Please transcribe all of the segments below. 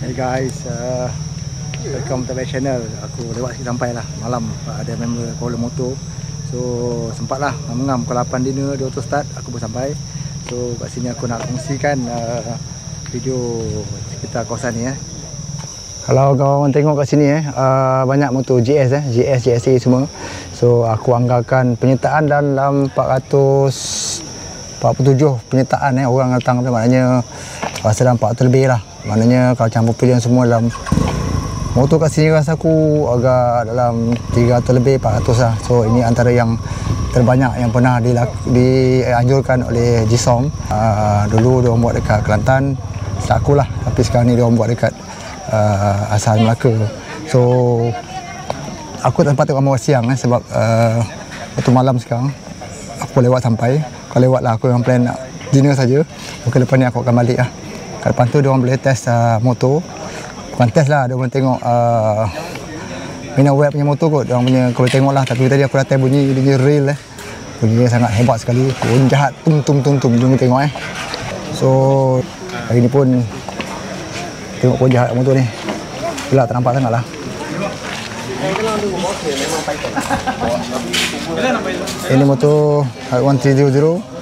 Hey guys, welcome to my channel. Aku lewat sikit sampai lah malam. Ada member Kuala Motor. So sempat lah mengam pukul 8 dinner dia auto start. Aku pun sampai. So kat sini aku nak kongsikan video sekitar kawasan ni. Kalau korang tengok kat sini banyak motor GS GSA semua. So aku anggarkan penyertaan dalam 447 penyertaan orang datang tu, maknanya rasa dalam 400 lebih lah. Maknanya kalau campur pilihan semua dalam motor kat sini rasa aku agak dalam 300 lebih 400 lah. So ini antara yang terbanyak yang pernah dianjurkan oleh Jisom. Dulu dia buat dekat Kelantan, selaku lah, tapi sekarang ni dia buat dekat asal Melaka. So aku tak sempat tengok ramai siang sebab waktu malam sekarang aku lewat sampai. Kalau lewat lah aku yang plan nak dinner saja. Mungkin lepas ni aku akan balik lah. Kat depan tu diorang boleh test motor. Bukan test lah, diorang tengok minat web punya motor kot. Diorang punya, kau boleh tengok lah. Tapi tadi aku dah test bunyi dia real bunyinya sangat hebat sekali. Bunyi jahat, tum. Jom tengok So hari ni pun tengok pun jahat motor ni. Gelap tak nampak sangat lah. Ini motor 1300.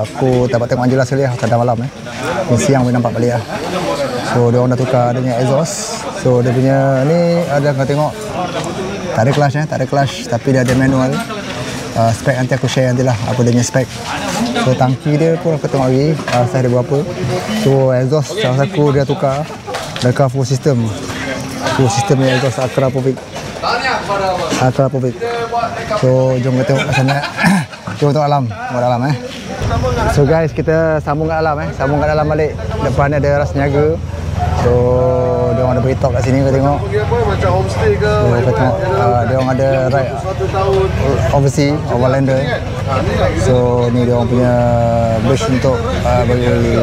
Aku dapat tengok jelas sekali lah pada malam siang boleh nampak balik lah. So dia orang dah tukar adanya exhaust. So dia punya ni ada kau tengok tak ada clutch tapi dia ada manual. Spek nanti aku share nanti lah apa dia punya spek. So tangki dia pun aku tengok lagi size dia berapa. So exhaust salah satu dia tukar dekat full system ni exhaust Acra Public. So jom kita tengok kat sana. Jom tengok dalam So guys, kita sambung kat dalam sambung kat dalam balik. Depan ada ras niaga. So dia orang ada beritahu kat sini kau tengok. Macam homestay ke. So kau tengok dia orang ada ride overseas overlander. So ni dia orang punya bus untuk bagi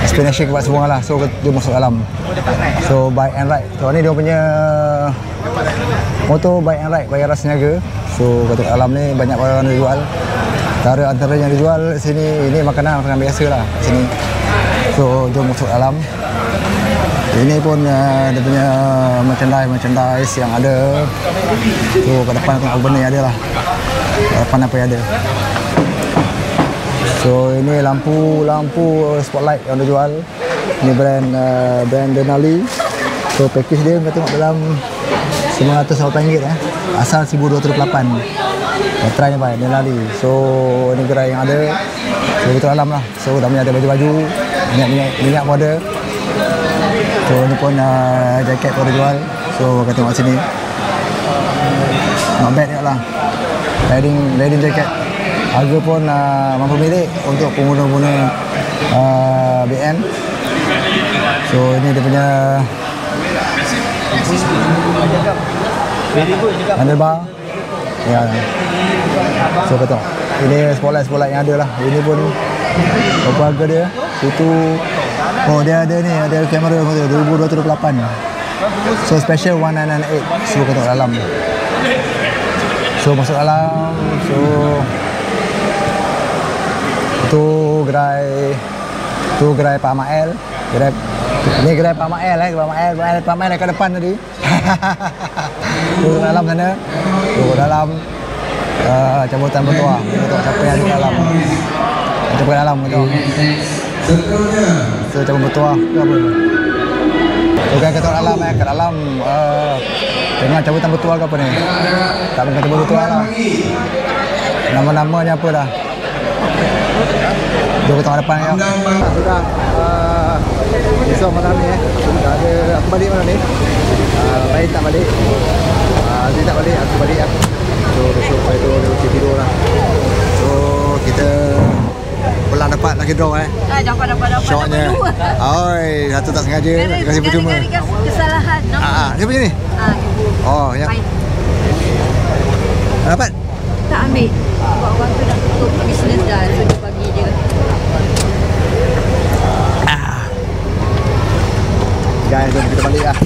explanation kepada semua lah. So dia masuk dalam. So bike and ride. So ni dia punya motor bike and ride bagi ras niaga. So kat dalam ni banyak barang yang dijual. Antara yang dijual sini ini makanan biasa lah sini. So jom masuk dalam. Ini pun dia punya merchandise yang ada. So kat depan tengok benda yang ada lah. Kat depan apa yang ada. So ini lampu spotlight yang dijual. Ini brand Denali. So package dia kita tengok dalam RM908 asal RM1208. Try ni baik, Denali. So ni gerai yang ada. So kita dalam lah. So dah punya ada baju-baju, minyak pun ada. So ni pun jaket pun ada jual. So kita tengok sini. Not bad lah. Riding jaket. Harga pun mampu milik untuk pengguna-pengguna BN. So ini dia punya handlebar. Ya. So kata ini spotlight yang ada lah. Ini pun berapa harga dia? Itu dia ada ni, ada kamera 2208. So special 1998. So kata dalam. So masuk dalam. So tu gerai Pak Mael. Ini gerai Pak Mael Pak Mael dekat depan tadi. Tu dalam sana. Tu dalam cabutan bertuah. Tengok siapa yang di dalam. Cabutan dalam tu. So cabut bertuah tu apa? Tu kan kita dalam kat dalam tengok cabutan bertuah ke apa ni? Tak bukan cabut bertuah lah. Nama-namanya apa dah? Jom kita tengok depan ya. Sudah besok malam ni sudah ada aku balik malam ni. Lain tak balik. Dia tak balik, aku balik lah. So besok saya tidur lah. So kita pelan dapat lagi draw dapat shotnya. Oi, satu tak sengaja kasih percuma. Kesalahan. Dia punya ni. Oh, ya. Dapat? Tak ambil. Sebab orang tu dah tutup bisnes dah. So dia bagi dia. Guys, jom kita balik lah.